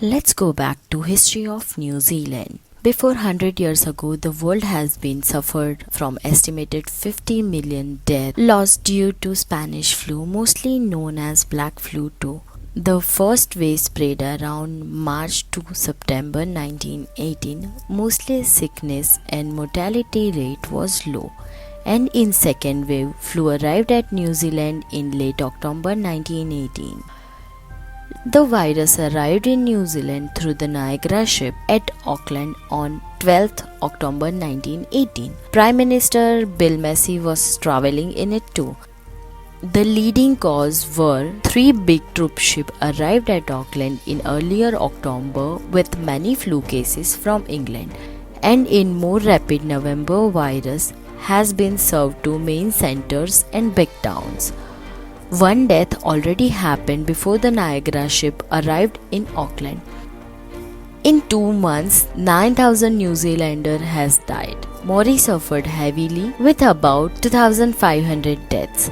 Let's go back to history of New Zealand. Before 100 years ago, the world has been suffered from estimated 50 million deaths lost due to Spanish flu, mostly known as black flu too. The first wave spread around March to September 1918. Mostly sickness and mortality rate was low. And in second wave, flu arrived at New Zealand in late October 1918. The virus arrived in New Zealand through the Niagara ship at Auckland on 12th October 1918. Prime Minister Bill Massey was travelling in it too. The leading cause were three big troop ships arrived at Auckland in earlier October with many flu cases from England, and in more rapid November virus has been served to main centres and big towns. One death already happened before the Niagara ship arrived in Auckland. In 2 months, 9,000 New Zealanders has died. Maori suffered heavily with about 2,500 deaths.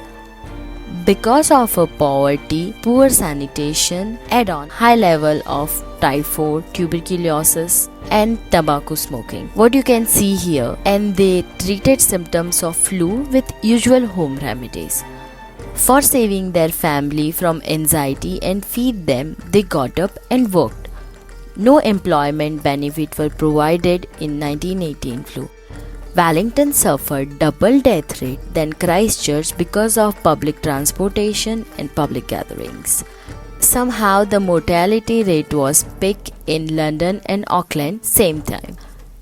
Because of poverty, poor sanitation, add-on high level of typhoid, tuberculosis and tobacco smoking. What you can see here, and they treated symptoms of flu with usual home remedies. For saving their family from anxiety and feed them, they got up and worked. No employment benefit were provided in 1918 flu. Wellington suffered double death rate than Christchurch because of public transportation and public gatherings. Somehow the mortality rate was peak in London and Auckland same time.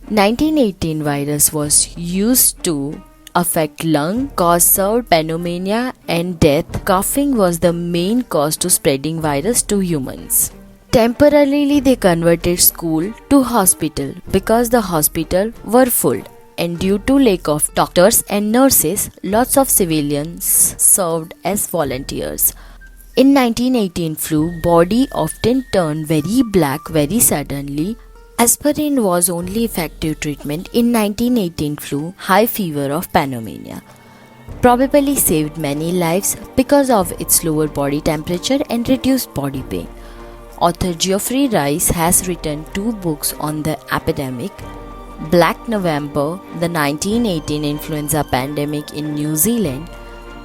1918 virus was used to affect lung, caused pneumonia and death. Coughing was the main cause to spreading virus to humans. Temporarily they converted school to hospital because the hospital were full, and due to lack of doctors and nurses, lots of civilians served as volunteers. In 1918 flu, body often turned very black very suddenly. Aspirin was only effective treatment in 1918 flu, high fever of pneumonia. Probably saved many lives because of its lower body temperature and reduced body pain. Author Geoffrey Rice has written 2 books on the epidemic: Black November, the 1918 influenza pandemic in New Zealand,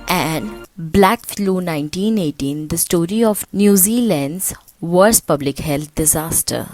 and Black Flu 1918, the story of New Zealand's worst public health disaster.